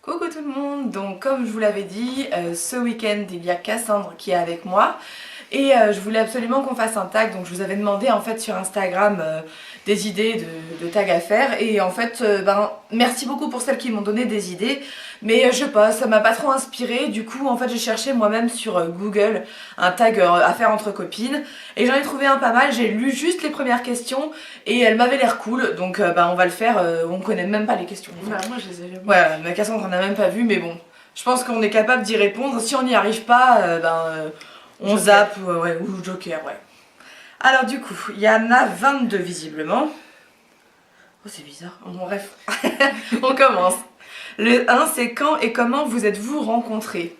Coucou tout le monde, donc comme je vous l'avais dit, ce week-end il y a Cassandre qui est avec moi et je voulais absolument qu'on fasse un tag, donc je vous avais demandé en fait sur Instagram des idées de tags à faire et en fait merci beaucoup pour celles qui m'ont donné des idées, mais je sais pas, ça m'a pas trop inspiré, du coup en fait j'ai cherché moi-même sur Google un tag à faire entre copines et j'en ai trouvé un pas mal, j'ai lu juste les premières questions et elles m'avaient l'air cool, donc on va le faire, on connaît même pas les questions. Bah, moi je les ai jamais. Ouais, mais Cassandre on a même pas vu, mais bon, je pense qu'on est capable d'y répondre. Si on n'y arrive pas, on Joker. zappe, ouais, ou Joker, ouais. Alors du coup, il y en a 22 visiblement. Oh c'est bizarre, bon bref, on commence. Le 1 c'est quand et comment vous êtes-vous rencontrés?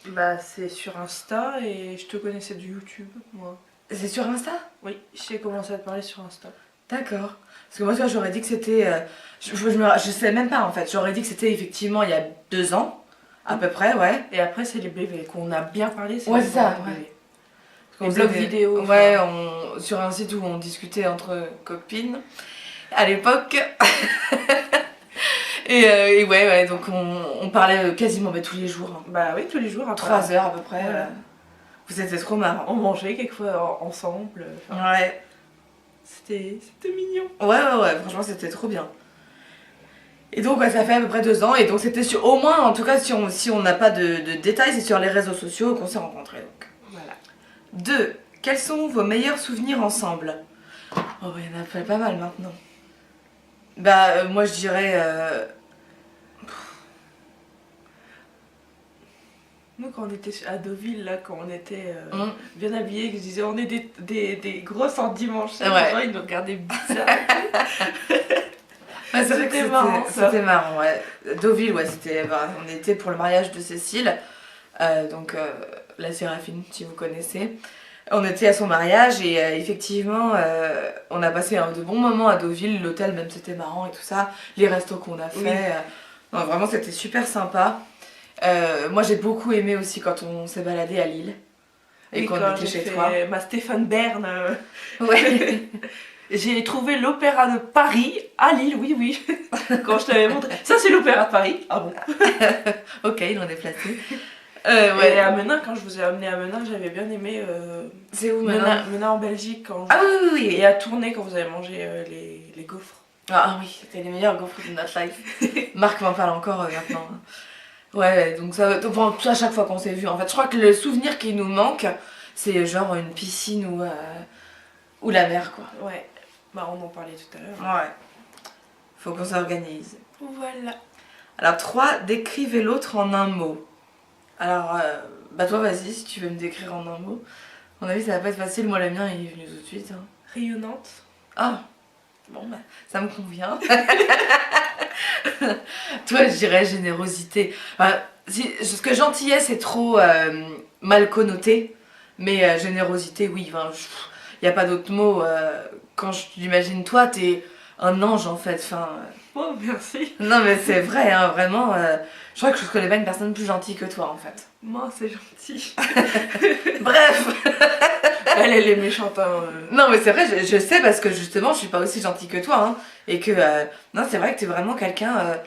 Bah c'est sur Insta et je te connaissais du YouTube, moi. C'est sur Insta? Oui, j'ai commencé à te parler sur Insta. D'accord. Parce que moi, tu vois, j'aurais dit que c'était... je sais même pas, en fait. J'aurais dit que c'était effectivement il y a 2 ans, à peu près, ouais. Et après c'est les BV qu'on a bien parlé. Ouais, les c'est ça, BV. ouais. Les blogs vidéo. Ouais, sur un site où on discutait entre copines, à l'époque. et ouais, donc on parlait quasiment tous les jours. Hein. Bah oui, tous les jours. Après, 3 heures à peu près. Voilà. Vous étiez trop marrant. On mangeait quelquefois ensemble. Enfin, Ouais. C'était mignon. Ouais, franchement c'était trop bien. Et donc ouais, ça fait à peu près 2 ans et donc c'était sur, au moins en tout cas si on n'a pas de détails, c'est sur les réseaux sociaux qu'on s'est rencontrés donc. Voilà. 2. Quels sont vos meilleurs souvenirs ensemble? Oh il y en a pas mal maintenant. Bah moi je dirais... Nous quand on était à Deauville, là, quand on était bien habillés, que je disais on est des grosses en dimanche, Ouais. les gens ils nous regardaient bizarre. Ouais, c'est vrai que C'était marrant, ça. c'était marrant, ouais. Deauville, ouais, on était pour le mariage de Cécile, la Séraphine, si vous connaissez. On était à son mariage et effectivement, on a passé de bons moments à Deauville, l'hôtel même c'était marrant et tout ça, les restos qu'on a fait, Oui. Non, vraiment c'était super sympa. Moi j'ai beaucoup aimé aussi quand on s'est baladé à Lille et Oui, qu'on quand était j'ai chez fait toi. ma Stéphane Bern. Ouais. J'ai trouvé l'opéra de Paris à Lille, oui. Quand je t'avais montré. Ça, c'est l'opéra de Paris. Ah bon. Ok, il en est placé. Et à Menin, quand je vous ai amené à Menin, j'avais bien aimé C'est où maintenant? Menin en Belgique. Quand Ah oui. Et à Tournai, quand vous avez mangé les gaufres. Ah oui, c'était les meilleurs gaufres de notre life. Marc m'en parle encore maintenant. Ouais, donc ça, enfin, à chaque fois qu'on s'est vu, en fait, je crois que le souvenir qui nous manque, c'est genre une piscine ou la mer, quoi. Ouais, bah on en parlait tout à l'heure. Ouais. Faut qu'on s'organise. Voilà. Alors 3, décrivez l'autre en un mot. Alors, toi vas-y, si tu veux me décrire en un mot. À mon avis, ça va pas être facile, moi le mien il est venu tout de suite. Hein. Rayonnante. Ah, bon bah, ça me convient. Toi, je dirais générosité. Enfin, parce que gentillesse est trop mal connoté, mais générosité, oui. Enfin, y a pas d'autre mot. Quand je t'imagine, toi, t'es un ange en fait. Enfin, Oh, merci. non, mais c'est vrai, hein, vraiment. Je crois que je connais pas une personne plus gentille que toi en fait. Moi, c'est gentil. Bref. Elle est méchante. Hein. Non, mais c'est vrai, je sais parce que justement, je suis pas aussi gentille que toi. Hein, et que, non, c'est vrai que t'es vraiment quelqu'un.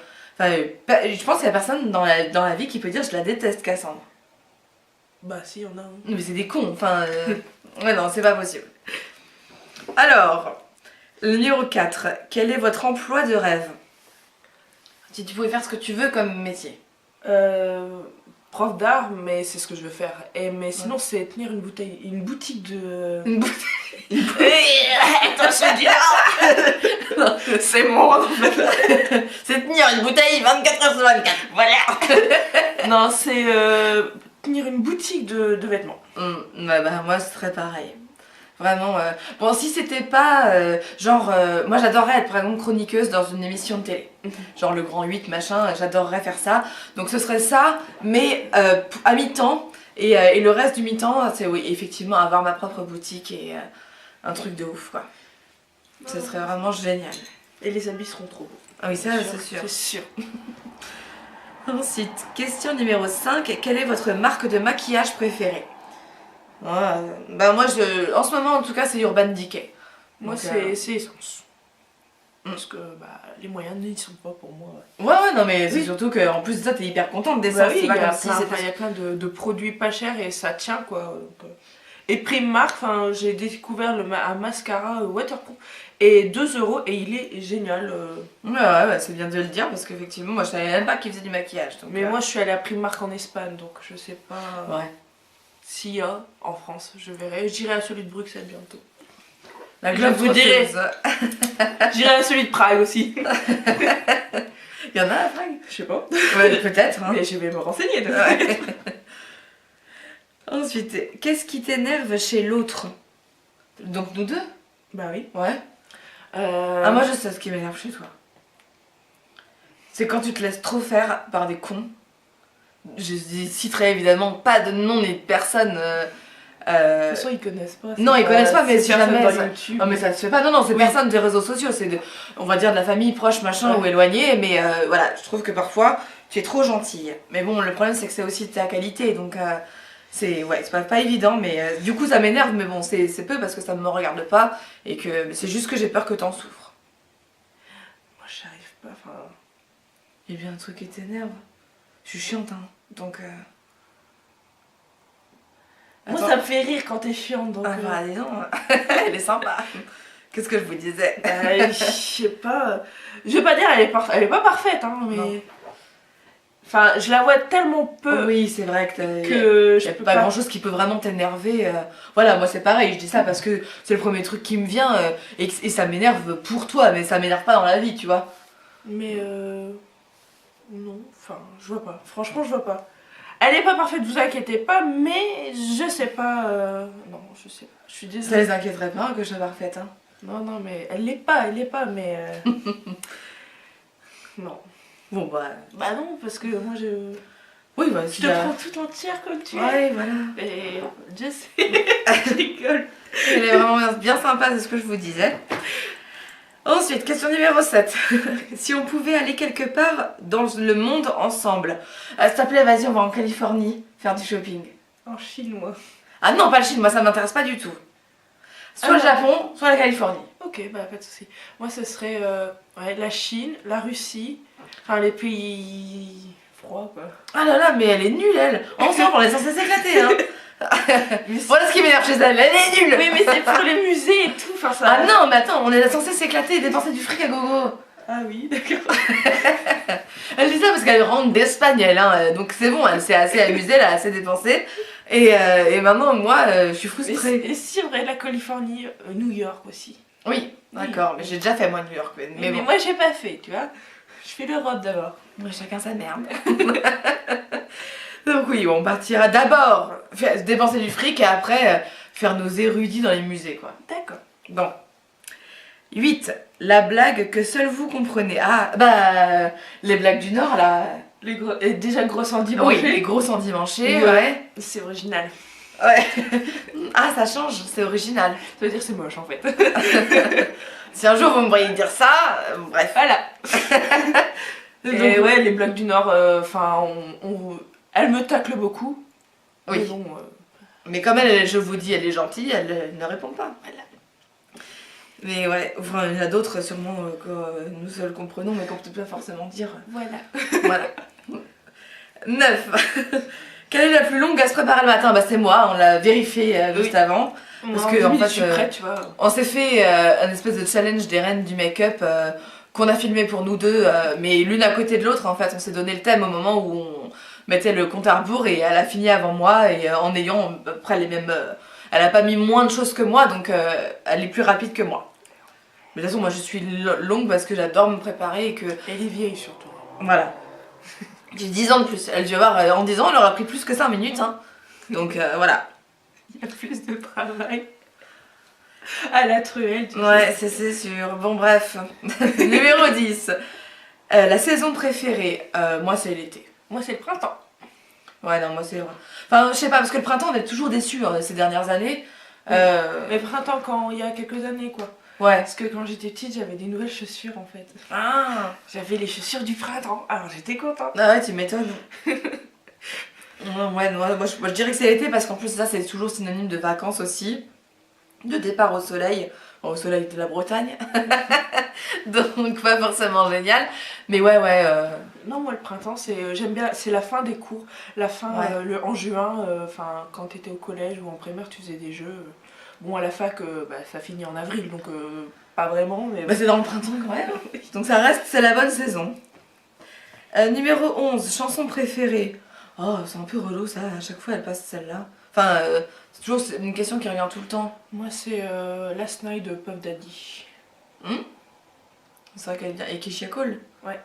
Je pense qu'il y a personne dans la vie qui peut dire je la déteste, Cassandre. Bah, si, on a. Hein. Mais c'est des cons, enfin. Ouais, non, c'est pas possible. Alors, le numéro 4. Quel est votre emploi de rêve? Si tu pouvais faire ce que tu veux comme métier. Prof d'art, mais c'est ce que je veux faire. Mais sinon, c'est tenir une boutique de. Une Attends, je dis non. C'est mon en fait. C'est tenir une bouteille 24h/24. Voilà. Non, c'est tenir une boutique de vêtements. Bah, moi, ce serait pareil. Vraiment. Bon, si c'était pas moi j'adorerais être par exemple chroniqueuse dans une émission de télé. Genre le Grand 8, machin, j'adorerais faire ça. Donc ce serait ça, mais à mi-temps. Et le reste du mi-temps, c'est oui, effectivement avoir ma propre boutique et un truc de ouf quoi. Ce serait vraiment génial. Et les habits seront trop beaux. Ah oui, ça c'est sûr. C'est sûr. Ensuite, question numéro 5. Quelle est votre marque de maquillage préférée? Bah moi, en ce moment en tout cas, c'est Urban Decay. Moi, Donc, c'est Essence. Parce que les moyens n'y sont pas pour moi. Ouais, non, mais c'est Oui. surtout qu'en plus de ça, t'es hyper contente des Bah sens. oui, C'est il pas y a comme si c'était. plein de produits pas chers et ça tient quoi. Donc, et Primark, j'ai découvert un mascara waterproof et 2 € et il est génial. Ouais, c'est bien de le dire parce qu'effectivement, moi je savais même pas qu'il faisait du maquillage. Donc, Mais moi je suis allée à Primark en Espagne donc je sais pas Ouais. s'il y a en France, je verrai. J'irai à celui de Bruxelles bientôt. La Je vous dirai. J'irai à celui de Prague aussi. Il y en a à Prague? Je sais pas. Ouais, peut-être. Hein. Mais je vais me renseigner. Ouais. Ensuite, qu'est-ce qui t'énerve chez l'autre? Donc nous deux? Bah oui. Ouais. Ah, moi je sais ce qui m'énerve chez toi. C'est quand tu te laisses trop faire par des cons. Je citerai évidemment pas de nom ni de personne. De toute façon, ils connaissent pas. Non, ils connaissent pas, mais si jamais. dans Ça... YouTube. Non, mais ça se fait pas. Non, c'est Oui. personne des réseaux sociaux. C'est, on va dire, de la famille proche, machin, Ouais. ou éloignée. Mais voilà, je trouve que parfois, tu es trop gentille. Mais bon, le problème, c'est que c'est aussi de ta qualité. Donc, c'est pas évident. Mais du coup, ça m'énerve. Mais bon, c'est peu parce que ça ne me regarde pas. Et que c'est juste que j'ai peur que t'en souffres. Moi, j'arrive pas. Enfin. Il y a bien un truc qui t'énerve. Je suis chiante, hein. Donc. Moi, Attends. ça me fait rire quand t'es chiante. Donc, Ah bah dis donc, elle est sympa. Qu'est-ce que je vous disais? je sais pas. Je vais pas dire elle est pas parfaite, hein, mais. Non. Enfin, je la vois tellement peu Oui, c'est vrai que que y je a peux pas pas. grand chose qui peut vraiment t'énerver. Voilà, moi c'est pareil, je dis ça parce que c'est le premier truc qui me vient et ça m'énerve pour toi, mais ça m'énerve pas dans la vie, tu vois. Mais non, enfin, je vois pas. Franchement, je vois pas. Elle est pas parfaite, vous inquiétez pas, mais je sais pas. Non, je sais pas. Je suis Ça désolée. les inquiéterait pas que je sois parfaite, hein. Non, mais elle l'est pas, mais. Non. Bon bah. Bah non, parce que moi je. Oui, bah Je si te t'as- prends tout entière comme tu es. Ouais, voilà. Et je sais. Je rigole. Elle est vraiment bien sympa, c'est ce que je vous disais. Ensuite, question numéro 7. Si on pouvait aller quelque part dans le monde ensemble, s'il te plaît, vas-y, on va en Californie faire du shopping. En Chine, moi. Ah non, pas le Chine, moi ça m'intéresse pas du tout. Soit le Ah. Japon, soit la Californie. Ok, bah pas de soucis. Moi, ce serait la Chine, la Russie, enfin les pays froids, quoi. Ah là là, mais elle est nulle, elle. Ensemble, on est censé s'éclater, hein. Mais Voilà ce qui m'énerve chez elle est nulle. oui, mais c'est pour les musées et tout, enfin ça. Ah non, mais attends, on est censé s'éclater et dépenser du fric à gogo. Ah oui, d'accord. Elle dit ça parce qu'elle rentre d'Espagne, elle, hein. Donc c'est bon, elle s'est assez amusée, elle a assez dépensé. Et maintenant, moi, je suis frustrée. Et si vrai, la Californie, New York aussi. Oui, d'accord, mais j'ai déjà fait moi New York. Mais bon, moi, j'ai pas fait, tu vois. Je fais l'Europe d'abord. ouais, chacun sa merde. Donc oui, on partira d'abord dépenser du fric et après faire nos érudits dans les musées, quoi. D'accord. Bon. 8. La blague que seul vous comprenez. Ah, bah, les blagues du Nord, là. Et déjà gros endimanché. Oui, les gros endimanchés, Ouais. ouais. C'est original. Ouais. Ah, ça change, c'est original. Ça veut dire que c'est moche en fait. Si un jour vous me voyez dire ça, bref. Voilà. Et Donc, ouais, les blagues du Nord, enfin, elles me taclent beaucoup. Oui. Mais bon, Mais comme elle, je vous dis, elle est gentille, elle ne répond pas. voilà. Mais ouais, enfin, il y en a d'autres sûrement que nous seuls comprenons, mais qu'on peut pas forcément dire. Voilà. Voilà. 9. Quelle est la plus longue à se préparer le matin? Bah c'est moi, on l'a vérifié juste avant. Parce que, que en fait, je suis prête, tu vois. On s'est fait un espèce de challenge des reines du make-up qu'on a filmé pour nous deux, mais l'une à côté de l'autre. En fait, on s'est donné le thème au moment où on mettait le compte à rebours et elle a fini avant moi et en ayant à peu près les mêmes. Elle a pas mis moins de choses que moi, donc elle est plus rapide que moi. Mais de toute façon, moi je suis longue parce que j'adore me préparer et que. Elle est vieille surtout. Voilà. J'ai 10 ans de plus. Elle, tu vas voir, en 10 ans, elle aura pris plus que 5 minutes. Hein. Donc voilà. Il y a plus de travail. À la truelle, tu Ouais, sais. c'est sûr. Bon, bref. Numéro 10. La saison préférée, moi c'est l'été. Moi, c'est le printemps. Ouais, non, moi c'est. Enfin, je sais pas, parce que le printemps, on est toujours déçus ces dernières années. Mais printemps, quand il y a quelques années, quoi. Ouais. Parce que quand j'étais petite, j'avais des nouvelles chaussures en fait. Ah, J'avais les chaussures du printemps. Alors j'étais contente. ah ouais, tu m'étonnes. Ouais, non, moi, je dirais que c'est l'été parce qu'en plus, ça c'est toujours synonyme de vacances aussi. De départ au soleil. au soleil de la Bretagne. Donc pas forcément génial. Mais ouais, Non, moi le printemps, j'aime bien, c'est la fin des cours. La fin, en juin, quand t'étais au collège ou en primaire, tu faisais des jeux. Bon, à la fac, ça finit en avril, donc pas vraiment, mais... Bah, c'est dans le printemps quand même. Donc ça reste, c'est la bonne saison. Numéro 11, chanson préférée. Oh, c'est un peu relou ça, à chaque fois elle passe celle-là. Enfin, c'est toujours une question qui revient tout le temps. Moi, c'est Last Night de Puff Daddy. C'est vrai qu'elle est bien. Et Keisha Cole. Ouais.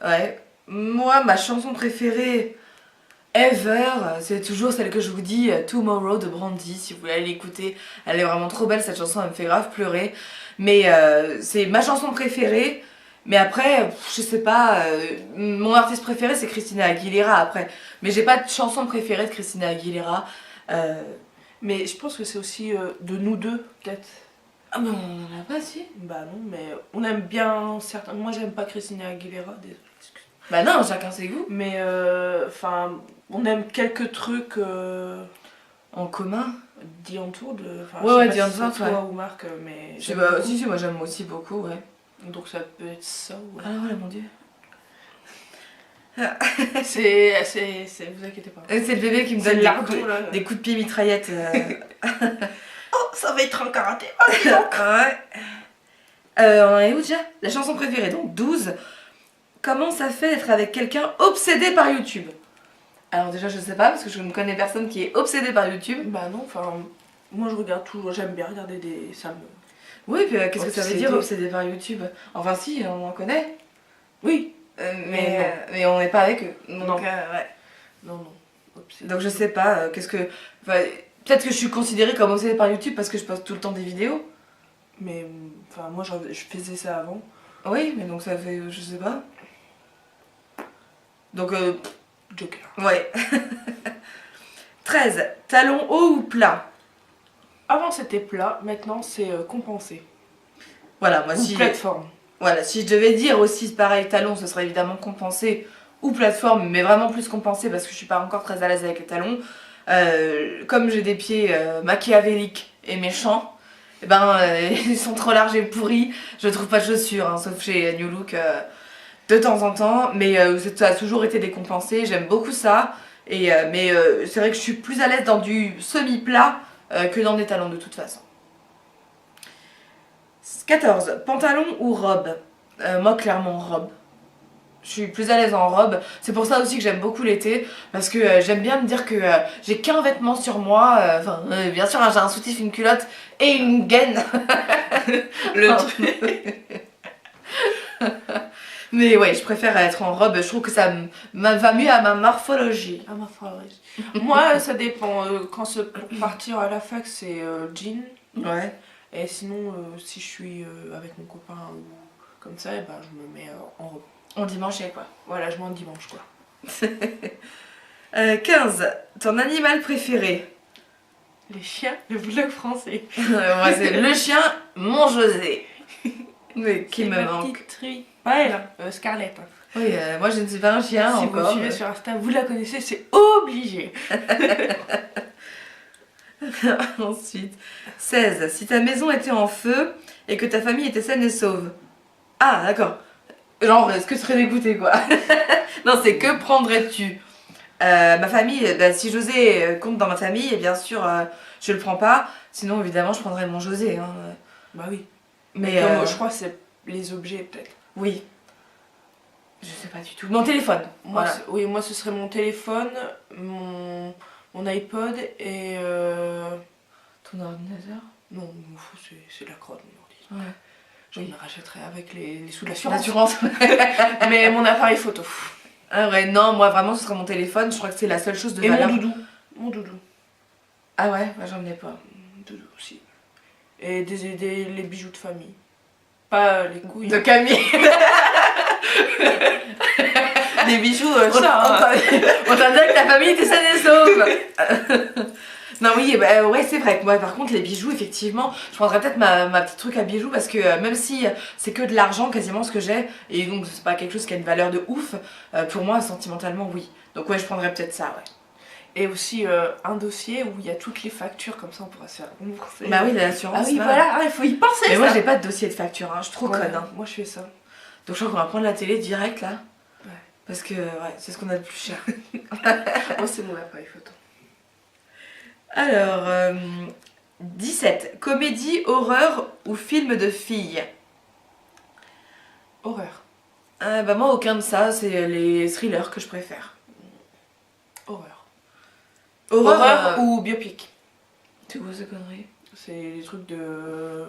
Ouais. Moi, ma chanson préférée ever, c'est toujours celle que je vous dis, Tomorrow de Brandy. Si vous voulez aller l'écouter, elle est vraiment trop belle cette chanson, elle me fait grave pleurer. Mais c'est ma chanson préférée. Mais après, je sais pas, mon artiste préféré c'est Christina Aguilera après. Mais j'ai pas de chanson préférée de Christina Aguilera. Mais je pense que c'est aussi de nous deux, peut-être. Ah mais on en a pas si. Bah non, mais on aime bien certains... Moi, j'aime pas Christina Aguilera, désolé. Bah non, chacun ses goûts. Mais on aime quelques trucs en commun. D'Iantour de. Ouais, D'Iantour, toi ou Marc, mais. Je sais pas, si, moi j'aime aussi beaucoup, ouais. Donc ça peut être ça, ouais. Ah ouais, mon dieu. Vous inquiétez pas. C'est le bébé qui me donne des coups de pied mitraillette. Oh, ça va être un karaté. Oh, dis donc. Ouais. On en est où déjà? La chanson préférée, donc 12. Comment ça fait d'être avec quelqu'un obsédé par YouTube? Alors déjà je sais pas parce que je ne connais personne qui est obsédé par YouTube. Bah non, moi je regarde toujours, j'aime bien regarder des... Oui, puis qu'est-ce que ça veut dire obsédé par YouTube? Enfin si, on en connaît. Oui. Mais on n'est pas avec eux. Donc, ouais. Non. Obsédé. Donc je sais pas, peut-être que je suis considérée comme obsédée par YouTube parce que je poste tout le temps des vidéos. Mais moi je faisais ça avant. Oui, mais donc ça fait, je sais pas. Donc Joker. Ouais. 13. Talons hauts ou plats? Avant c'était plat, maintenant c'est compensé. Voilà, moi si... plateforme. Voilà, si je devais dire aussi pareil, talons, ce serait évidemment compensé ou plateforme, mais vraiment plus compensé parce que je suis pas encore très à l'aise avec les talons. Comme j'ai des pieds machiavéliques et méchants, et ils sont trop larges et pourris, je trouve pas de chaussures, hein, sauf chez New Look de temps en temps, mais ça a toujours été décompensé, j'aime beaucoup ça, mais c'est vrai que je suis plus à l'aise dans du semi-plat que dans des talons de toute façon. 14. Pantalon ou robe? Moi clairement robe. Je suis plus à l'aise en robe. C'est pour ça aussi que j'aime beaucoup l'été. Parce que j'aime bien me dire que j'ai qu'un vêtement sur moi. Bien sûr, j'ai un soutif, une culotte et une gaine. Le truc. Mais ouais, je préfère être en robe. Je trouve que ça va mieux à ma morphologie. Moi, ça dépend. Quand c'est pour partir à la fac, c'est jean. Ouais. Et sinon, si je suis avec mon copain ou comme ça, je me mets en robe. En dimanche, quoi. Voilà, je mets en dimanche, quoi. 15. Ton animal préféré? Les chiens, le bulldog français. Moi, c'est le chien, mon José. Mais qui me manque. Ouais, Scarlett. Oui, moi je ne suis pas un chien si encore. Si vous suivez sur Insta, vous la connaissez, c'est obligé. Ensuite, 16. Si ta maison était en feu et que ta famille était saine et sauve. Ah, d'accord. Genre, est-ce que tu serais dégoûté, quoi? Non, c'est que prendrais-tu? Ma famille, si José compte dans ma famille, bien sûr, je le prends pas. Sinon, évidemment, je prendrais mon José. Hein. Bah oui. Mais je crois que c'est les objets, peut-être. Oui. Je sais pas du tout. Mon téléphone. Moi, oui, moi, ce serait mon téléphone, mon iPod et... Ton ordinateur? Non, c'est la crotte, mon ordi. Ouais. Je me rachèterais avec les sous de l'assurance. Mais mon appareil photo. Ah ouais, non, moi vraiment ce serait mon téléphone, je crois que c'est la seule chose de valeur. Et mon doudou. Ah ouais, moi j'en ai pas. Doudou aussi. Et les bijoux de famille. Pas les couilles. De Camille. Des bijoux, on t'a dit que ta famille était saine et sauve. Non oui, ouais c'est vrai que moi par contre les bijoux effectivement, je prendrais peut-être ma petite truc à bijoux parce que même si c'est que de l'argent quasiment ce que j'ai et donc c'est pas quelque chose qui a une valeur de ouf, pour moi sentimentalement oui. Donc ouais je prendrais peut-être ça ouais. Et aussi un dossier où il y a toutes les factures, comme ça on pourra se faire rembourser. Bah oui, l'assurance. Ah oui, là. voilà, il faut y penser. Mais ça. moi, j'ai pas de dossier de facture, hein. Je suis trop Ouais, conne. Hein. moi je fais ça. Donc, je crois qu'on va prendre la télé direct là. Ouais. Parce que c'est ce qu'on a de plus cher. Moi c'est mon appareil photo. Alors, 17. Comédie, horreur ou film de filles? Horreur. Bah moi, aucun de ça. C'est les thrillers que je préfère. Horreur. Horreur, ou biopic. C'est quoi ces conneries? C'est les trucs de...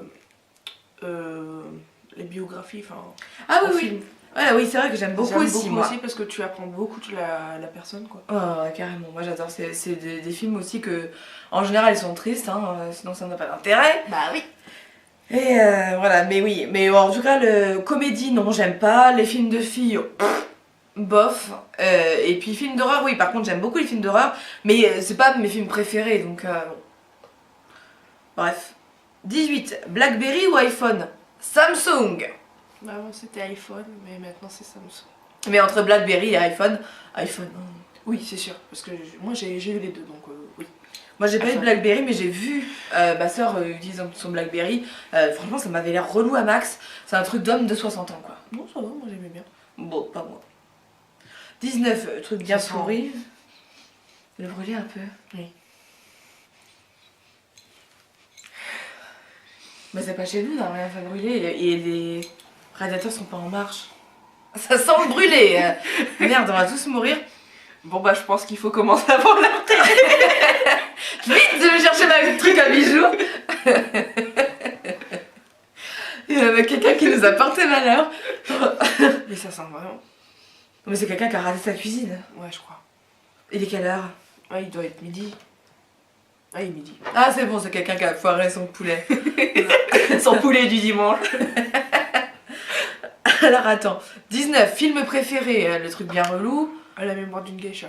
les biographies, enfin... Ah en oui, film. oui. Ouais, oui, c'est vrai que j'aime beaucoup aussi, moi. parce que tu apprends beaucoup de la personne, quoi. Ouais, carrément. Moi, j'adore. C'est des films aussi que, en général, ils sont tristes, hein, sinon ça n'a pas d'intérêt. Bah oui. Et voilà, mais oui. Mais en tout cas, le comédie, non, j'aime pas. Les films de filles, bof. Et puis, films d'horreur, oui, par contre, j'aime beaucoup les films d'horreur. Mais c'est pas mes films préférés, donc bon. Bref. 18. Blackberry ou iPhone? Samsung. Bah avant c'était iPhone, mais maintenant c'est Samsung. Mais entre Blackberry et iPhone, iPhone. Hein. Oui, c'est sûr, parce que moi j'ai eu les deux, donc oui. Moi j'ai pas eu de iPhone. Blackberry, mais j'ai vu ma soeur utiliser son Blackberry. Franchement, ça m'avait l'air relou à max. C'est un truc d'homme de 60 ans, quoi. Non, ça va, moi j'aimais bien. Bon, pas moi. 19, truc bien Ça sent- pourri. Le brûler un peu. Oui. Mais c'est pas chez nous, on n'a rien fait brûler. Et les radiateurs sont pas en marche. Ça sent le brûler. Merde, on va tous mourir. Bon bah je pense qu'il faut commencer à voir la Vite, je vais chercher ma truc à bijoux. Il y avait quelqu'un qui nous a porté malheur. Mais ça sent vraiment. Mais c'est quelqu'un qui a raté sa cuisine. Ouais, je crois. Il est quelle heure? Ouais, il doit être midi. Ah, il est midi. Ah, c'est bon, c'est quelqu'un qui a foiré son poulet. Son poulet du dimanche. Alors attends. 19, film préféré, le truc bien relou. À la mémoire d'une geisha.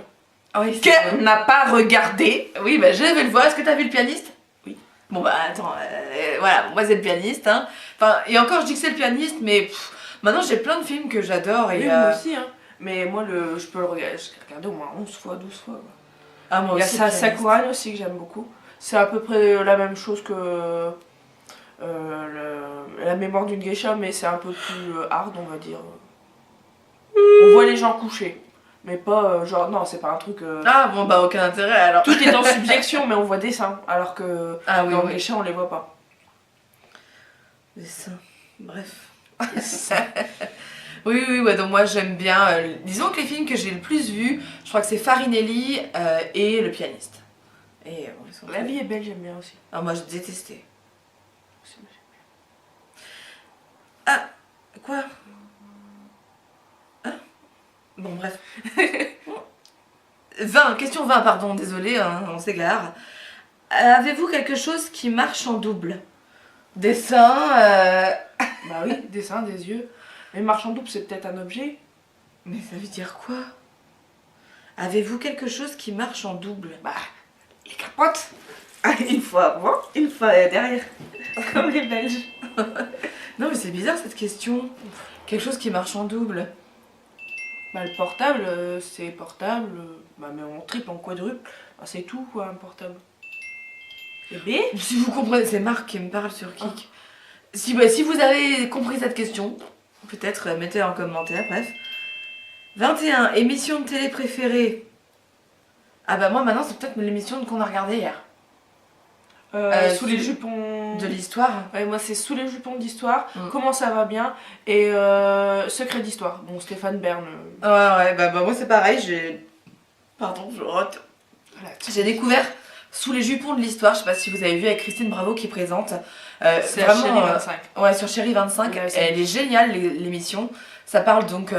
Ah oui, Qu'elle n'a pas regardé. Oui, bah je vais le voir. Est-ce que t'as vu le pianiste? Oui. Bon bah attends, voilà, moi c'est le pianiste. Hein. Enfin, et encore je dis que c'est le pianiste, mais maintenant j'ai plein de films que j'adore. Et Oui, moi aussi, hein. Mais moi, je peux le regarder, je l'ai regardé au moins 11 fois, 12 fois. Quoi. Ah, moi Il y a aussi, le pianiste. Sakuran aussi que j'aime beaucoup. C'est à peu près la même chose que la mémoire d'une geisha, mais c'est un peu plus hard, on va dire. On voit les gens coucher, mais pas genre, non, c'est pas un truc. Ah bon bah aucun intérêt alors. Tout est en subjection, mais on voit des seins, alors que Ah oui, dans oui. geisha, on les voit pas. Des seins. Bref. Oui, oui, ouais, donc moi j'aime bien. Disons que les films que j'ai le plus vus, je crois que c'est Farinelli et Le pianiste. Et bon, ils sont La vie est belle, j'aime bien aussi. Ah, moi je détestais. C'est- Ah, quoi? Hein? Bon, bref. 20, question 20, pardon, désolé, hein, on s'égare. Avez-vous quelque chose qui marche en double? Des seins, Bah oui, des seins, des yeux. Mais marche en double, c'est peut-être un objet. Mais ça veut dire quoi? Avez-vous quelque chose qui marche en double? Bah, les capotes. Une fois avant, une fois derrière. Comme les Belges. Non mais c'est bizarre cette question. Quelque chose qui marche en double. Bah, le portable, c'est portable. Bah, mais en triple, en quadruple. Bah, c'est tout, quoi, un portable. Et B. Si vous comprenez, c'est Marc qui me parle sur Kik. Si, bah, si vous avez compris cette question, peut-être mettez-la en commentaire, bref. 21, émission de télé préférée. Ah bah moi maintenant c'est peut-être l'émission qu'on a regardée hier. Sous les jupons. De l'histoire. Ouais, moi c'est Sous les jupons d'histoire, Mm. Comment ça va bien et Secret d'histoire. Bon, Stéphane Bern. Ouais, bah moi c'est pareil, j'ai... Pardon, je rote. Voilà. J'ai découvert Sous les jupons de l'histoire, je sais pas si vous avez vu avec Christine Bravo qui présente. C'est la Chérie 25. Ouais, sur Chérie 25, Ouais, c'est- elle est géniale l'émission. Ça parle donc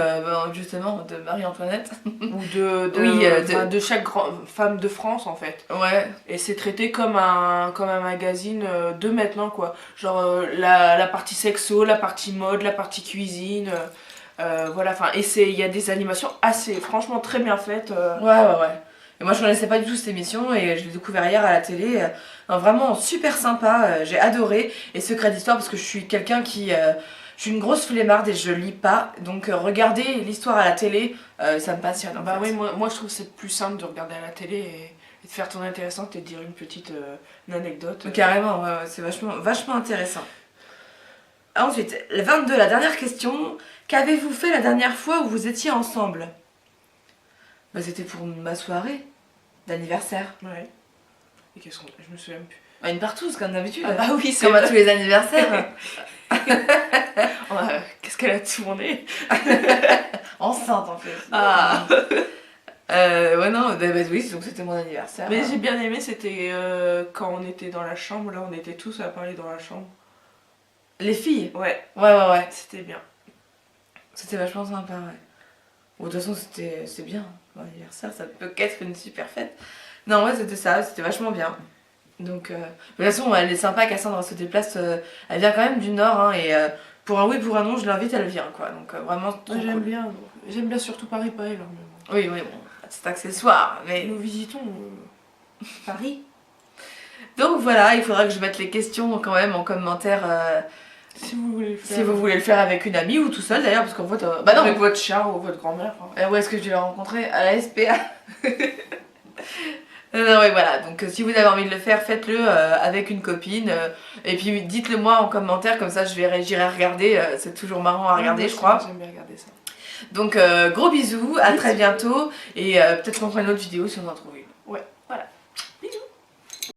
justement de Marie-Antoinette. Ou de, Oui, enfin, de chaque femme de France en fait. Ouais, Et c'est traité comme un magazine de maintenant quoi. Genre la partie sexo, la partie mode, la partie cuisine. Voilà, enfin, et il y a des animations assez, franchement très bien faites. ouais. Et moi je connaissais pas du tout cette émission et je l'ai découvert hier à la télé. Non, vraiment super sympa, j'ai adoré. Et Secret d'histoire parce que je suis quelqu'un qui... je suis une grosse flemmarde et je lis pas. Donc regarder l'histoire à la télé, ça me passionne en Bah fait. oui, moi je trouve que c'est plus simple de regarder à la télé Et de faire ton intéressante et de dire une petite une anecdote. Carrément, ouais, c'est vachement intéressant. Ensuite, le 22, la dernière question. Qu'avez-vous fait la dernière fois où vous étiez ensemble? Bah, c'était pour ma soirée d'anniversaire. Ouais. Et qu'est-ce qu'on... Je me souviens plus. Bah, une partouze, comme d'habitude. Ah bah oui, c'est comme à vrai. tous les anniversaires. Qu'est-ce qu'elle a tourné? Enceinte, en fait. Ah. Ouais, non, bah, oui, donc c'était mon anniversaire. Mais j'ai bien aimé, c'était quand on était dans la chambre, là on était tous à parler dans la chambre. Les filles? Ouais, Ouais. c'était bien. C'était vachement sympa, ouais. Bon, de toute façon, c'est bien. Mon anniversaire, ça peut qu'être une super fête. Non, ouais, c'était ça, c'était vachement bien. Donc, de toute façon, elle est sympa, Cassandre se déplace. Elle vient quand même du Nord, hein, et pour un oui, pour un non, je l'invite, elle vient, quoi. Donc, vraiment, trop Moi, cool. j'aime bien surtout Paris, pas elle. Oui, bon, c'est accessoire, mais. Nous visitons Paris. Donc voilà, il faudra que je mette les questions quand même en commentaire. Si vous voulez le faire. Si vous voulez le faire avec une amie ou tout seul d'ailleurs, parce qu'en fait. Bah non, avec votre chat ou votre grand-mère. où est-ce que tu l'as rencontré? À la SPA. Non, ouais, voilà. Donc, si vous avez envie de le faire, faites-le avec une copine. Et puis, dites-le moi en commentaire, comme ça, j'irai regarder. C'est toujours marrant à regarder, je crois. J'aime bien regarder ça. Donc, gros bisous, à très bientôt. Et peut-être qu'on fera une autre vidéo si on en trouve une.